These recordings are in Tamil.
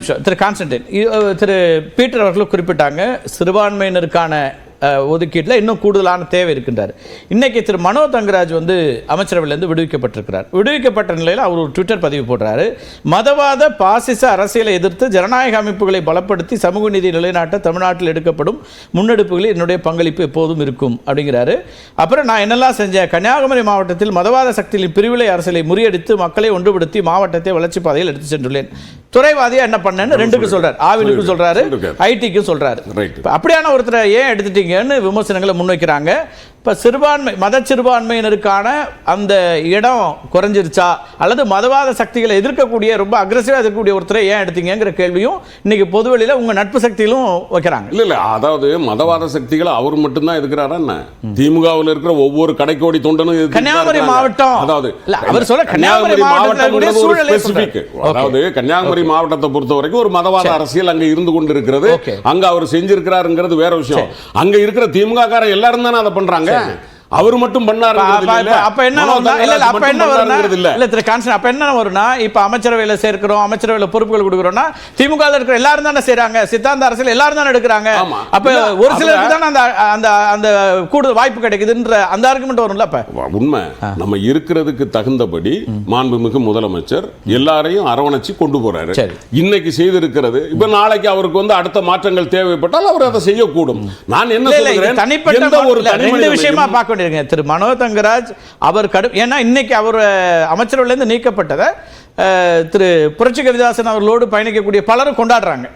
நிமிஷம் திரு கான்ஸ்டன்டைன், திரு பீட்டர் அவர்களும் குறிப்பிட்டாங்க சிறுபான்மையினருக்கான ஒதுக்கீட்டில் இன்னும் கூடுதலான தேவை இருக்கின்றார். இன்னைக்கு திரு மனோ தங்கராஜ் வந்து அமைச்சரவையிலிருந்து விடுவிக்கப்பட்டிருக்கிறார். விடுவிக்கப்பட்ட நிலையில் அவர் ஒரு ட்விட்டர் பதிவு போடுறாரு. மதவாத பாசிச அரசியலை எதிர்த்து ஜனநாயக அமைப்புகளை பலப்படுத்தி சமூக நீதி நிலைநாட்ட தமிழ்நாட்டில் எடுக்கப்படும் முன்னெடுப்புகளில் என்னுடைய பங்களிப்பு எப்போதும் இருக்கும் அப்படிங்கிறாரு. அப்புறம் நான் என்னெல்லாம் செஞ்சேன், கன்னியாகுமரி மாவட்டத்தில் மதவாத சக்திகளின் பிரிவிலை அரசியலை முறியடித்து மக்களை ஒன்றுபடுத்தி மாவட்டத்தை வளர்ச்சி பாதையில் எடுத்து சென்றுள்ளேன். துறைவாதியா என்ன பண்ணேன்னு ரெண்டுக்கு சொல்றாரு, ஆவினுக்கு சொல்றாரு, ஐடிக்கு சொல்றாரு. அப்படியான ஒருத்தரை ஏன் எடுத்துட்டீங்கன்னு விமர்சனங்களை முன்வைக்கிறாங்க. இப்போ மத சிறுபான்மையினருக்கான அந்த இடம் குறைஞ்சிருச்சா அல்லது மதவாத சக்திகளை எதிர்க்கக்கூடிய ரொம்ப அக்ரெசிவாக எதிர்க்கக்கூடிய ஒருத்தரை ஏன் எடுத்தீங்கிற கேள்வியும் இன்னைக்கு பொதுவெளியில் உங்க நட்பு சக்திகளும் வைக்கிறாங்க. இல்ல அதாவது மதவாத சக்திகளை அவர் மட்டும்தான் எதுக்குறாரா என்ன? திமுகவில் இருக்கிற ஒவ்வொரு கடைக்கோடி தொண்டனும் கன்னியாகுமரி மாவட்டம், அதாவது அவர் சொல்ல கன்னியாகுமரி மாவட்டம், அதாவது கன்னியாகுமரி மாவட்டத்தை பொறுத்த வரைக்கும் ஒரு மதவாத அரசியல் அங்க இருந்து கொண்டு இருக்கிறது. அங்க அவர் செஞ்சிருக்கிறாருங்கிறது வேற விஷயம். அங்க இருக்கிற திமுக காரர் எல்லாரும் தானே அதை பண்றாங்க. அவர் மட்டும் பண்ணாரு. அப்ப என்ன வரும்னா, இப்ப அமைச்சரவையில சேர்க்கிறோம், அமைச்சரவையில பொறுப்புகள் கொடுக்கிறோம்னா திமுக இருக்கிற எல்லாரும் தானே செய்றாங்க, சித்தாந்த அரசியல் எல்லாரும் தானே எடுக்கிறாங்க. அப்ப ஒரு சிலருக்கு தானே அந்த அந்த கூடுதல் வாய்ப்பு கிடைக்குதுன்ற அந்த ஆர்குமெண்ட் வரும்ல. அப்ப உண்மை நம்ம இருக்கிறதுக்கு தகுந்தபடி மாண்புமிகு முதலமைச்சர் எல்லாரையும் அரவணைச்சு கொண்டு போறாரு. இன்னைக்கு செய்திருக்கிறது. இப்ப நாளைக்கு அவருக்கு வந்து அடுத்த மாற்றங்கள் தேவைப்பட்டால் அவர் அதை செய்யக்கூடும். நான் என்ன சொல்றேன், தனிப்பட்ட ஒரு ரெண்டு விஷயமா பார்க்க திரு மனோ தங்கராஜ் அவர் ஏன்னா இன்னைக்கு அவர் அமைச்சரவையிலிருந்து நீக்கப்பட்டதை திரு புரட்சி கவிதாசன் அவர்களோடு பயணிக்கக்கூடிய பலரும் கொண்டாடுறாங்க.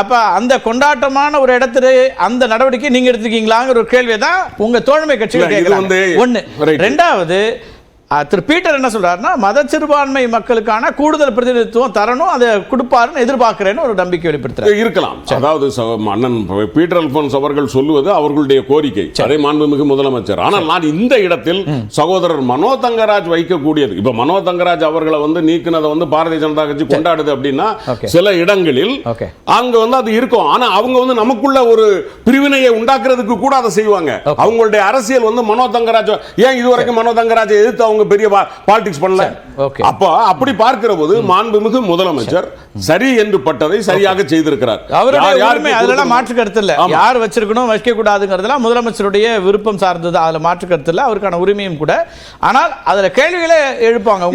அப்ப அந்த கொண்டாட்டமான ஒரு இடத்துல அந்த நடவடிக்கை நீங்க எடுத்துக்கீங்களாங்கிற ஒரு கேள்வியை தான் உங்க தோழமை கட்சிகள் கேட்கறாங்க. ஒண்ணு. ரெண்டாவது, திரு பீட்டர் என்ன சொல்றாருன்னா, மத சிறுபான்மை மக்களுக்கான கூடுதல் பிரதிநிதித்துவம் தரணும், அதை கொடுப்பாருன்னு எதிர்பார்க்கிறேன்னு ஒரு நம்பிக்கை வெளிப்படுத்துறாரு. இருக்கலாம். அதாவது அண்ணன் பீட்டர் அல்போன்ஸ் அவர்கள் சொல்லுவது அவர்களுடைய கோரிக்கை, அதே மாண்புமிகு முதலமைச்சர். ஆனால் நான் இந்த இடத்தில் சகோதரர் மனோ தங்கராஜ் வைக்கக்கூடியது, இப்ப மனோ தங்கராஜ் அவர்களை வந்து நீக்கினதை வந்து பாரதிய ஜனதா கட்சி கொண்டாடுது அப்படின்னா சில இடங்களில் அங்க வந்து அது இருக்கும். ஆனா அவங்க வந்து நமக்குள்ள ஒரு பிரிவினையை உண்டாக்குறதுக்கு கூட அதை செய்வாங்க. அவங்களுடைய அரசியல் வந்து மனோ தங்கராஜ் ஏன் இதுவரைக்கும் மனோ தங்கராஜ் எதிர்த்து அவங்க பெரிய பாலிடிக்ஸ் பண்ணல. அப்ப அப்படி பார்க்கிற போது மாண்புமிகு முதலமைச்சர் சரி என்று பட்டதை சரியாக செய்திருக்கிறார். அதெல்லாம் மாற்று கருத்து இல்ல. யார் வச்சிருக்கணும் வைக்க கூடாதுங்கிறதுலாம் முதலமைச்சருடைய விருப்பம் சார்ந்தது, அதுல மாற்று கருத்து இல்ல, அவருக்கான உரிமையும் கூட. ஆனால் அதுல கேள்விகளே எழுப்பாங்க.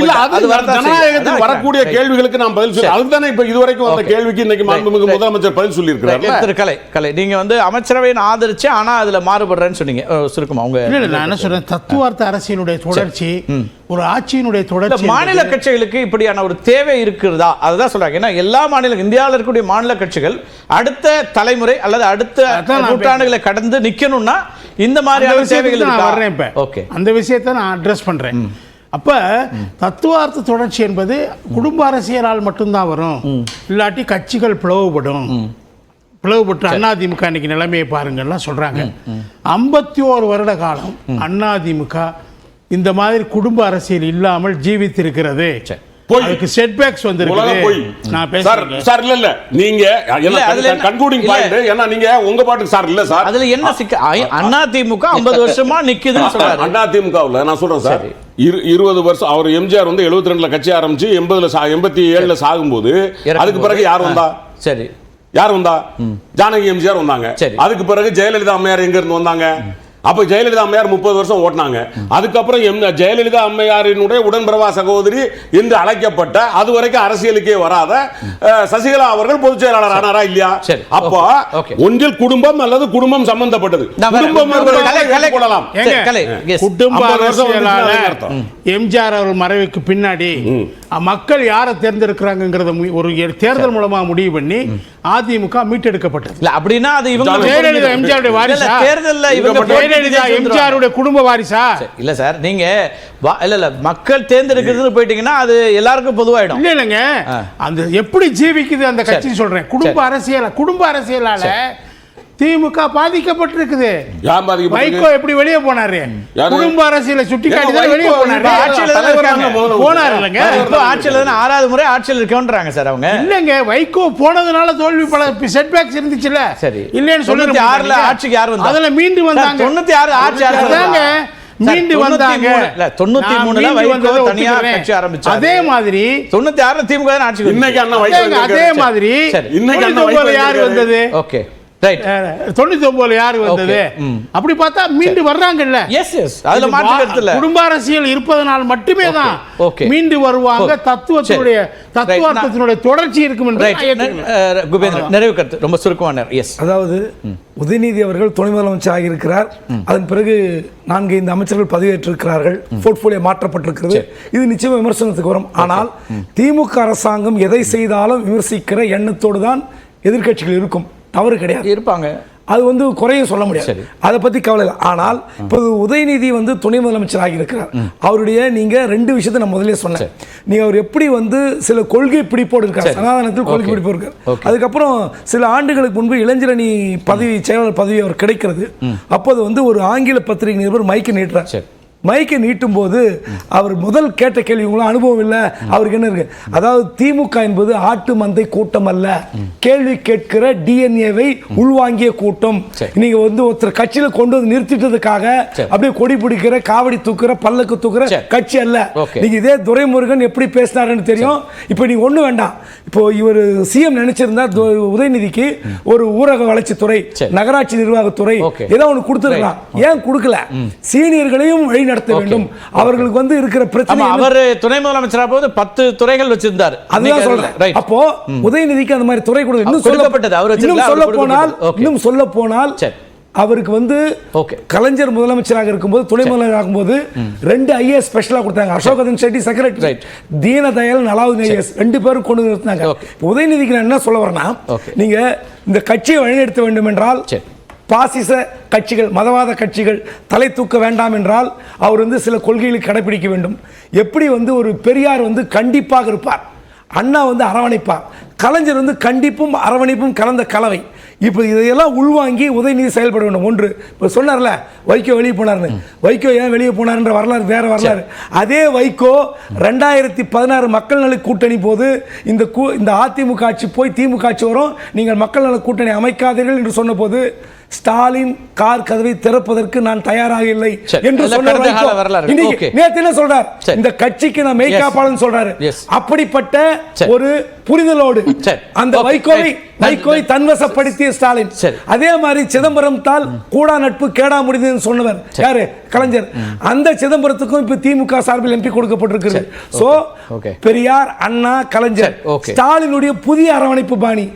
ஜனநாயகத்தில் வரக்கூடிய கேள்விகளுக்கு நாம் பதில் சொல்ல, அதுதானே இப்ப இதுவரைக்கும் அந்த கேள்விக்கு இன்னைக்கு மாண்புமிகு முதலமைச்சர் பதில் சொல்லி இருக்கிறார். கலை நீங்க வந்து அமைச்சரவையை ஆதரிச்சு ஆனா அதுல மாறுபடுறேன்னு சொன்னீங்க. சுருக்கமா உங்க நான் என்ன சொல்றேன், தத்துவார்த்த அரசியலுடைய தொடர்ச்சி, ஒரு ஆட்சியினுடைய தொடர்ச்சி. மாநில கட்சிகளுக்கு இப்படியான ஒரு தேவை இருக்கிறதா? அதுதான் சொல்றாங்க. ஏன்னா எல்லா மாநில இந்தியாவில் இருக்கக்கூடிய மாநில கட்சிகள் அடுத்த தலைமுறை அல்லது அடுத்த நூற்றாண்டுகளை கடந்து நிக்கணும்னா இந்த மாதிரியான தேவைகள் இருக்கு. அந்த விஷயத்தை நான் அட்ரஸ் பண்றேன். அப்ப தத்துவார்த்த தொடர்ச்சி என்பது குடும்ப அரசியலால் மட்டும்தான் வரும், இல்லாட்டி கட்சிகள் பிளவுபடும். பிளவுபட்டு அதிமுக இன்னைக்கு நிலைமையை பாருங்கள்லாம் சொல்றாங்க. 51 வருட காலம் அதிமுக இந்த மாதிரி குடும்ப அரசியல் இல்லாமல் ஜீவித்திருக்கிறது. அதுக்கு செட்பேக்ஸ் வந்திருக்கு. நான் பேசுறேன் சார். இல்ல நீங்க கன்க்ளூடிங் பாயிண்ட், ஏன்னா நீங்க உங்க பாட்டுக்கு சார் இல்ல சார். அதுல என்ன அதிமுக 50 வருஷமா நிக்குதுன்னு சொல்றாரு. அதிமுகவுல நான் சொல்றேன் சார், 20 வருஷம் அவர் எம்ஜிஆர் வந்து 72ல கட்சி ஆரம்பிச்சு 87ல சாகும்போது அதுக்கு பிறகு யார் வந்தா? சரி, யார் வந்தா? ஜானகி எம்ஜிஆர் வந்தாங்க. அதுக்கு பிறகு ஜெயலலிதா அம்மையார் எங்க இருந்து வந்தாங்க? அப்ப ஜெயலலிதா அம்மையார் 30 வருஷம் ஓட்டினாங்க. அதுக்கப்புறம் ஜெயலலிதா அம்மையாரினுடைய உடன்பிறவா சகோதரி என்று அழைக்கப்பட்ட அது வரைக்கும் அரசியலுக்கே வராத சசிகலா அவர்கள் பொதுச் செயலாளர் ஆனாரா இல்லையா? அப்போ ஒன்றில் குடும்பம் அல்லது குடும்பம் சம்பந்தப்பட்டது. எம்ஜிஆர் அவர்கள் மறைவுக்கு பின்னாடி மக்கள் யாரை தேர்ந்தெடுக்கிறாங்கிறத ஒரு தேர்தல் மூலமா முடிவு பண்ணி அதிமுக மீட்டெடுக்கப்பட்டது. அப்படின்னா அது இவங்க ஜெயலலிதா எம்ஜிஆருடைய வாரிசா? தேர்தல்ல இவங்க எம்ஜிஆருடைய குடும்ப வாரிசா? இல்ல சார், நீங்க இல்ல மக்கள் தேர்ந்தெடுக்கிறது போயிட்டீங்கன்னா அது எல்லாருக்கும் பொதுவாயிடும். இல்லங்க, அந்த எப்படி ஜீவிக்குது அந்த கட்சி சொல்றேன். குடும்ப அரசியலால திமுக பாதிக்கப்பட்டிருக்குது. வைகோ எப்படி வெளியே போனாரு? குடும்ப அரசியலை சுட்டிக்காட்டி தான் வெளியே போனாரு. போனாரு இல்லங்க. இப்போ ஆட்சியில் 6வது முறை ஆட்சியில் இருக்கன்றாங்க சார் அவங்க. இல்லங்க, வைகோ போனதுனால தோல்வி பல செட்பேக்ஸ் இருந்துச்சுல. சரி, இல்லன்னு சொல்லி 96ல ஆட்சிக்கு யார் வந்தா? அதுல மீண்டும் வந்தாங்க. 96 ஆட்சி அதாங்க மீண்டு வந்தாங்க. 93ல வைகோ தனியா கட்சி ஆரம்பிச்சாரு. அதே மாதிரி 96ல திமுக தான் ஆட்சி. இன்னைக்கு அண்ணா வைகோ அதே மாதிரி இன்னைக்கு அண்ணா வைகோ யார் வந்தது? Okay right. 99 யாரு வந்தது? அப்படி பார்த்தா மீண்டு வர்றாங்கல்ல. எஸ் எஸ் அதுல மாற்று கருத்து இல்ல. குடும்ப அரசியல் இருப்பதனால் மட்டுமே தான் மீண்டு வருவாங்க. தத்துவார்த்தத்தினுடைய தொடர்ச்சி இருக்கும் என்று குபேந்திரன் நிறைவு கருத்து ரொம்ப சுருக்கமான. எஸ், அதாவது உதயநிதி அவர்கள் துணை முதலமைச்சர் ஆகியிருக்கிறார். அதன் பிறகு 4-5 அமைச்சர்கள் பதவியேற்றிருக்கிறார்கள். போர்ட்போலியோ மாற்றப்பட்டிருக்கிறது. இது நிச்சயம் விமர்சனத்துக்கு வரும். ஆனால் திமுக அரசாங்கம் எதை செய்தாலும் விமர்சிக்கிற எண்ணத்தோடு தான் எதிர்க்கட்சிகள் இருக்கும். தவறு கிடையாது, இருப்பாங்க. அது வந்து குறையும் சொல்ல முடியாது. அதை பத்தி கவலை இல்லை. ஆனால் இப்போது உதயநிதி வந்து துணை முதலமைச்சர் ஆகியிருக்கிறார். அவருடைய நீங்க 2 விஷயத்தை நான் முதலே சொன்னேன். நீங்க அவர் எப்படி வந்து சில கொள்கை பிடிப்போடு இருக்கார், சனாதனத்தில் கொள்கை பிடிப்போடு இருக்கார். அதுக்கப்புறம் சில ஆண்டுகளுக்கு முன்பு இளைஞரணி பதவி, செயலாளர் பதவி அவர் கிடைக்கிறது. அப்போது வந்து ஒரு ஆங்கில பத்திரிகை நிருபர் மைக்கை நீட்டுறார். மைக்கை நீட்டும் போது அவர் முதல் கேட்ட கேள்வி, உங்களுக்கு அனுபவம் இல்லை, அவருக்கு என்ன இருக்கு, அதாவது திமுக என்பது ஆட்டு மந்தை கூட்டம் அல்ல, கேள்வி கேட்கிற டிஎன்ஏவை உள்வாங்கிய கூட்டம். நீங்க வந்து ஒருத்தர் கட்சியில கொண்டு வந்து நிறுத்திட்டதுக்காக அப்படியே கொடி பிடிக்கிற, காவடி தூக்குற, பல்லக்கு தூக்குற கட்சி அல்ல. நீங்க இதே துரைமுருகன் எப்படி பேசினாருன்னு தெரியும். இப்போ நீங்க ஒண்ணு வேண்டாம். இப்போ இவர் சிஎம் நினைச்சிருந்தா உதயநிதிக்கு ஒரு ஊரக வளர்ச்சித்துறை, நகராட்சி நிர்வாகத்துறை ஏதோ ஒன்று கொடுத்துருக்கலாம். ஏன் கொடுக்கல? சீனியர்களையும் வழி நடத்த வேண்டும். அவர்களுக்கு வந்து இருக்கிற பிரச்சனை, அவர் துணை முதலமைச்சரா போது 10 துறைகள் வச்சிருந்தார். அதுதான் சொல்றேன். அப்போ உதயநிதிக்கு அந்த மாதிரி துறை கொடுத்து இன்னும் சொல்ல போனால் அவருக்கு வந்து கலைஞர் முதலமைச்சராக இருக்கும்போது, துணை முதலமைச்சர் ஆகும்போது 2 ஐஏஎஸ் ஸ்பெஷலா கொடுத்தாங்க. அசோகன் ஷெட்டி செக்ரட்டரி, தீனதயாள் நலாவுதீன் ஐஏஎஸ் 2 பேரும் கொண்டு நிறுத்தினாங்க. உதயநிதிக்கு நான் என்ன சொல்ல வரேன்னா, நீங்க இந்த கட்சியை வழிநடத்த வேண்டும் என்றால் பாசிச கட்சிகள், மதவாத கட்சிகள் தலை தூக்க வேண்டாம் என்றால் அவர் வந்து சில கொள்கைகளை கடைபிடிக்க வேண்டும். எப்படி வந்து ஒரு பெரியார் வந்து கண்டிப்பாக இருப்பார், அண்ணா வந்து அரவணைப்பார், கலைஞர் வந்து கண்டிப்பும் அரவணைப்பும் கலந்த கலவை. இப்போ இதையெல்லாம் உள்வாங்கி உதயநிதி செயல்பட வேண்டும். ஒன்று இப்போ சொன்னார்ல, வைகோ வெளியே போனார்னு. வைகோ ஏன் வெளியே போனார்ன்ற வரலாறு வேற வரலாறு. அதே வைகோ 2016 மக்கள் நல கூட்டணி போது இந்த அதிமுக ஆட்சி போய் திமுக ஆட்சி வரும், நீங்கள் மக்கள் நல கூட்டணி அமைக்காதீர்கள் என்று சொன்ன போது ஸ்டாலின் கார் கதவை திறப்பதற்கு நான் தயாராக இல்லை என்று சொன்னார். நேத்து என்ன சொல்றார், இந்த கட்சிக்கு நான் மெய்காப்பாளன் சொல்றாரு. அப்படிப்பட்ட ஒரு புரிதலோடு அந்த வைகோவை தன்வசப்படுத்திய ஸ்டாலின். அதே மாதிரி சிதம்பரம் தால் கூடா நட்பு கேடா முடிந்ததுன்னு சொன்னவர் யாரு? கலைஞர். அந்த சிதம்பரத்துக்கும் இப்ப திமுக சார்பில் எம்பி கொடுக்கப்பட்டிருக்கிறது. சோ பெரியார், அண்ணா, கலைஞர், ஸ்டாலினுடைய புதிய அரவணைப்பு பாணி,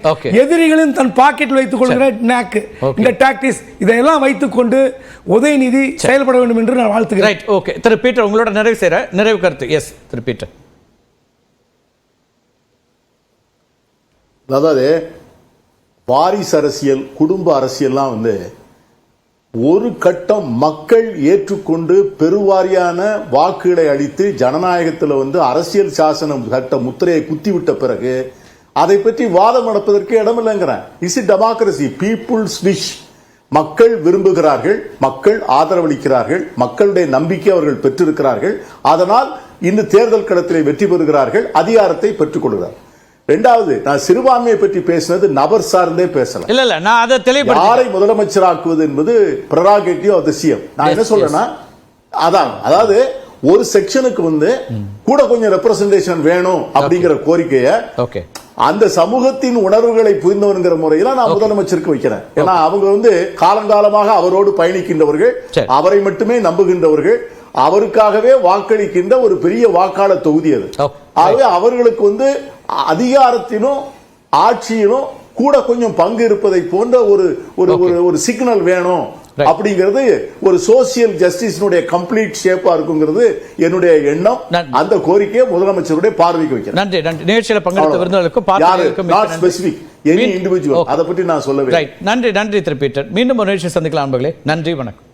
எதிரிகளின் தன் பாக்கெட்டில் வைத்துக் கொள்கிற நாக்கு, இந்த டாக்டிக்ஸ், இதெல்லாம் வைத்துக் கொண்டு உதயநிதி செயல்பட வேண்டும் என்று நான் வாழ்த்துகிறேன். ஓகே திரு பீட்டர், உங்களோட நிறைவு கருத்து. எஸ் திரு பீட்டர். அதாவது வாரிசு அரசியல், குடும்ப அரசியல்லாம் வந்து ஒரு கட்டம் மக்கள் ஏற்றுக்கொண்டு பெருவாரியான வாக்குகளை அளித்து ஜனநாயகத்தில் வந்து அரசியல் சாசனம் சட்ட முத்திரையை குத்திவிட்ட பிறகு அதை பற்றி வாதம் நடப்பதற்கு இடமில்லைங்கிறேன். Is it democracy? People's wish. மக்கள் விரும்புகிறார்கள், மக்கள் ஆதரவளிக்கிறார்கள், மக்களுடைய நம்பிக்கை அவர்கள் பெற்றிருக்கிறார்கள். அதனால் இந்த தேர்தல் களத்திலே வெற்றி பெறுகிறார்கள், அதிகாரத்தை பெற்றுக் கொள்கிறார்கள். இரண்டாவது, நான் சிறுபான்மையை பற்றி பேசினது நபர் சார்ந்தே பேசல. இல்ல நான் அதை தெளிவுபடுத்த, யாரை முதலமைச்சராக்குவது என்பது பிரராகேட்டிவ் ஆஃப் தி சிஎம். நான் என்ன சொல்றேன்னா, அதாவது ஒரு செக்ஷனுக்கு வந்து கூட கொஞ்சம் ரெப்ரசன்டேஷன் வேணும் அப்படிங்கிற கோரிக்கையை அந்த சமூகத்தின் உணர்வுகளை புரிந்தவன்கிற முறையில நான் முதலமைச்சருக்கு வைக்கிறேன். ஏன்னா அவங்க வந்து காலங்காலமாக அவரோடு பயணிக்கின்றவர்கள், அவரை மட்டுமே நம்புகின்றவர்கள், அவருக்காகவே வாக்களிக்கின்ற ஒரு பெரிய வாக்காளர் தொகுதி அது. ஆகவே அவர்களுக்கு வந்து அதிகாரத்திலும் ஆட்சியிலும் கூட கொஞ்சம் பங்கு இருப்பதை போன்ற ஒரு சிக்னல் வேணும் அப்படிங்கிறது ஒரு சோசியல் ஜஸ்டிஸினுடைய கம்ப்ளீட் ஷேப்பா இருக்குங்கிறது என்னுடைய எண்ணம். அந்த கோரிக்கையை முதலமைச்சருடைய பார்வைக்கு வைக்கிறேன். நன்றி. நிகழ்ச்சியில் பங்கெடுத்த விருந்தினர்களுக்கும் நாட் ஸ்பெசிபிக் எனி இண்டிவிஜுவல் அதை பற்றி நான் சொல்லவே. நன்றி திரு பீட்டர். மீண்டும் ஒரு நிகழ்ச்சி சந்திக்கலாம் நண்பர்களே. நன்றி, வணக்கம்.